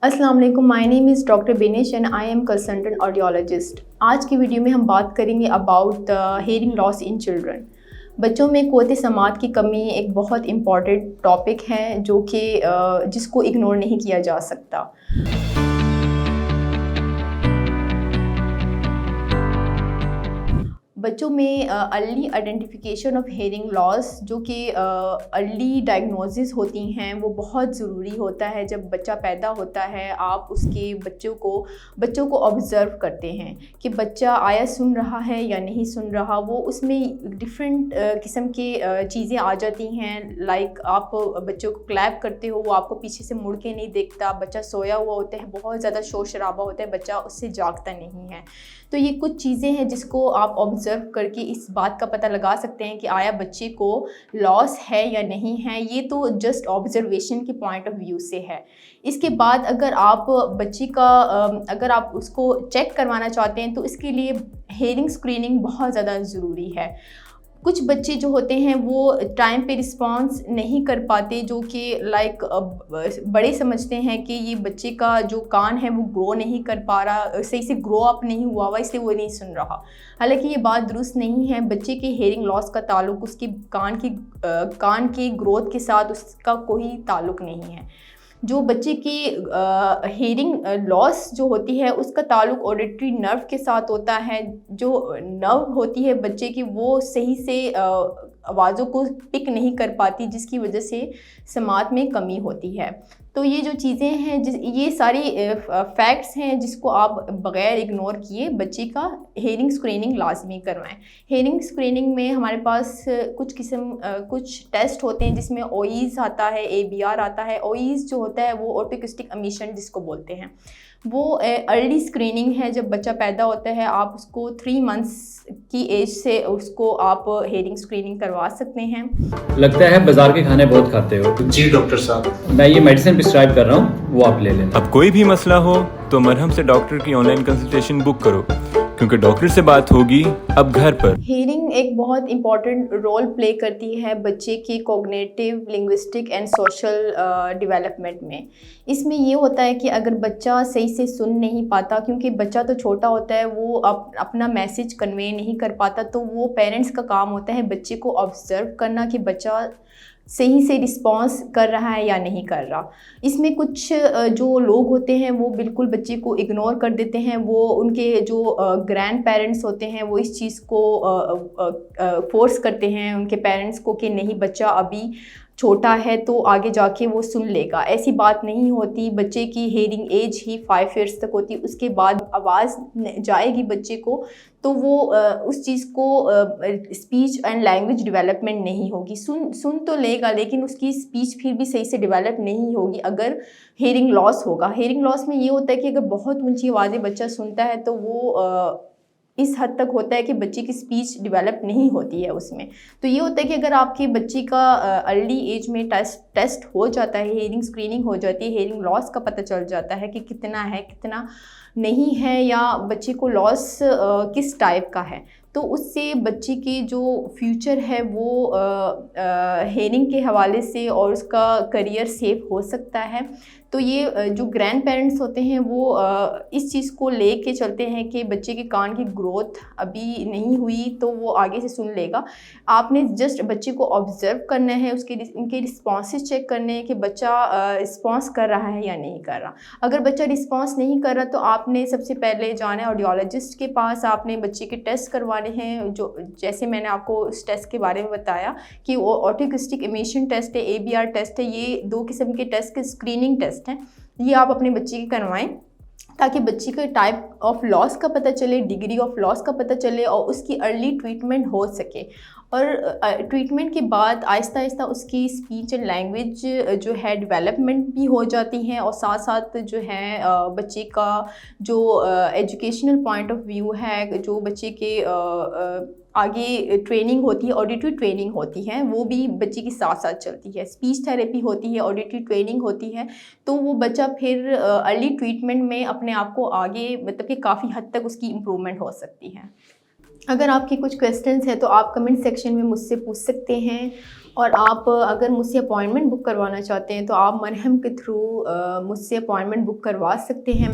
अस्सलाम वालेकुम, my name is doctor Binesh and I am consultant audiologist. आज की वीडियो में हम बात करेंगे about hearing loss in children. बच्चों में क़ुव्वत समात की कमी एक बहुत इम्पॉर्टेंट टॉपिक है जो कि जिसको इग्नोर नहीं किया जा सकता। बच्चों में early identification of hearing loss जो कि अर्ली डायग्नोसिस होती हैं वो बहुत ज़रूरी होता है। जब बच्चा पैदा होता है आप उसके बच्चों को ऑब्ज़र्व करते हैं कि बच्चा आया सुन रहा है या नहीं सुन रहा। वो उसमें डिफरेंट किस्म के चीज़ें आ जाती हैं। लाइक आप बच्चों को क्लैप करते हो, वो आपको पीछे से मुड़ के नहीं देखता। बच्चा सोया हुआ होता है, बहुत ज़्यादा शोर शराबा होता है, बच्चा उससे जागता नहीं है। तो ये कुछ चीज़ें हैं जिसको आप ऑब्ज़र्व करके इस बात का पता लगा सकते हैं कि आया बच्चे को लॉस है या नहीं है। ये तो जस्ट ऑब्ज़र्वेशन के पॉइंट ऑफ व्यू से है। इसके बाद अगर आप बच्चे का अगर आप उसको चेक करवाना चाहते हैं तो इसके लिए हेयरिंग स्क्रीनिंग बहुत ज़्यादा ज़रूरी है। कुछ बच्चे जो होते हैं वो टाइम पे रिस्पॉन्स नहीं कर पाते, जो कि लाइक बड़े समझते हैं कि ये बच्चे का जो कान है वो ग्रो नहीं कर पा रहा, सही से ग्रो अप नहीं हुआ इसलिए वो नहीं सुन रहा। हालांकि ये बात दुरुस्त नहीं है। बच्चे के हेयरिंग लॉस का ताल्लुक उसके कान की ग्रोथ के साथ उसका कोई ताल्लुक नहीं है। जो बच्चे की हेयरिंग लॉस जो होती है उसका ताल्लुक ऑडिटरी नर्व के साथ होता है। जो नर्व होती है बच्चे की वो सही से आवाज़ों को पिक नहीं कर पाती, जिसकी वजह से समात में कमी होती है। तो ये जो चीज़ें हैं ये सारी फैक्ट्स हैं जिसको आप बग़ैर इग्नोर किए बच्चे का हेयरिंग स्क्रीनिंग लाजमी करवाएं। हेयरिंग स्क्रीनिंग में हमारे पास कुछ टेस्ट होते हैं जिसमें ओईज़ आता है, ABR आता है। ओईज़ जो होता है वो ऑटिस्टिक एमिशन जिसको बोलते हैं, वो अर्ली स्क्रीनिंग है। जब बच्चा पैदा होता है आप उसको 3 मंथ्स की एज से उसको आप हेयरिंग स्क्रीनिंग करवा सकते हैं। लगता है बाजार के खाने बहुत खाते हो। जी डॉक्टर साहब, मैं ये मेडिसिन प्रिस्क्राइब कर रहा हूँ, वो आप ले लेना। अब कोई भी मसला हो तो मरहम से डॉक्टर की ऑनलाइन कंसल्टेशन बुक करो, क्योंकि डॉक्टर से बात होगी अब घर पर। हेयरिंग एक बहुत इंपॉर्टेंट रोल प्ले करती है बच्चे की cognitive, linguistic and social development में। इसमें ये होता है कि अगर बच्चा सही से सुन नहीं पाता, क्योंकि बच्चा तो छोटा होता है, वो अपना मैसेज कन्वे नहीं कर पाता, तो वो पेरेंट्स का काम होता है बच्चे को ऑब्ज़र्व करना कि बच्चा सही से रिस्पॉन्स कर रहा है या नहीं कर रहा। इसमें कुछ जो लोग होते हैं वो बिल्कुल बच्चे को इग्नोर कर देते हैं। वो उनके जो ग्रैंड पेरेंट्स होते हैं वो इस चीज़ को फोर्स करते हैं उनके पेरेंट्स को कि नहीं, बच्चा अभी छोटा है तो आगे जाके वो सुन लेगा। ऐसी बात नहीं होती। बच्चे की हेयरिंग एज ही 5 ईयर्स तक होती है। उसके बाद आवाज़ जाएगी बच्चे को तो वो उस चीज़ को स्पीच एंड लैंग्वेज डेवलपमेंट नहीं होगी। सुन तो लेगा लेकिन उसकी स्पीच फिर भी सही से डेवलप नहीं होगी अगर हेयरिंग लॉस होगा। हेयरिंग लॉस में ये होता है कि अगर बहुत ऊंची आवाज़ें बच्चा सुनता है तो वो इस हद तक होता है कि बच्चे की स्पीच डेवलप नहीं होती है उसमें। तो ये होता है कि अगर आपके बच्चे का अर्ली एज में टेस्ट हो जाता है, हेयरिंग स्क्रीनिंग हो जाती है, हेयरिंग लॉस का पता चल जाता है कि कितना है कितना नहीं है, या बच्चे को लॉस किस टाइप का है, तो उससे बच्चे की जो फ्यूचर है वो हेयरिंग के हवाले से और उसका करियर सेफ हो सकता है। तो ये जो ग्रैंड पेरेंट्स होते हैं वो इस चीज़ को लेके चलते हैं कि बच्चे के कान की ग्रोथ अभी नहीं हुई तो वो आगे से सुन लेगा। आपने जस्ट बच्चे को ऑब्ज़र्व करना है, उनके रिस्पॉन्सेस चेक करने हैं कि बच्चा रिस्पॉन्स कर रहा है या नहीं कर रहा। अगर बच्चा रिस्पॉन्स नहीं कर रहा तो आपने सबसे पहले जाना है ऑडियोलॉजिस्ट के पास। आपने बच्चे के टेस्ट करवाने हैं, जो जैसे मैंने आपको इस टेस्ट के बारे में बताया कि वो ऑटिस्टिक एमिशन टेस्ट है, ABR टेस्ट है। ये 2 किस्म के टेस्ट के स्क्रीनिंग टेस्ट हैं, ये आप अपने बच्चे के करवाएं ताकि बच्चे के टाइप ऑफ लॉस का पता चले, डिग्री ऑफ लॉस का पता चले और उसकी अर्ली ट्रीटमेंट हो सके। और ट्रीटमेंट के बाद आहिस्ता आहिस्ता उसकी स्पीच एंड लैंग्वेज जो है डेवलपमेंट भी हो जाती हैं, और साथ साथ जो है बच्चे का जो एजुकेशनल पॉइंट ऑफ व्यू है, जो बच्चे के आगे ट्रेनिंग होती है, ऑडिटरी ट्रेनिंग होती है, वो भी बच्चे के साथ साथ चलती है। स्पीच थेरेपी होती है, ऑडिटरी ट्रेनिंग होती है, तो वो बच्चा फिर अर्ली ट्रीटमेंट में अपने आप को आगे मतलब कि काफ़ी हद तक उसकी इम्प्रूवमेंट हो सकती है। अगर आपके कुछ क्वेश्चंस हैं तो आप कमेंट सेक्शन में मुझसे पूछ सकते हैं। और आप अगर मुझसे अपॉइंटमेंट बुक करवाना चाहते हैं तो आप मरहम के थ्रू मुझसे अपॉइंटमेंट बुक करवा सकते हैं।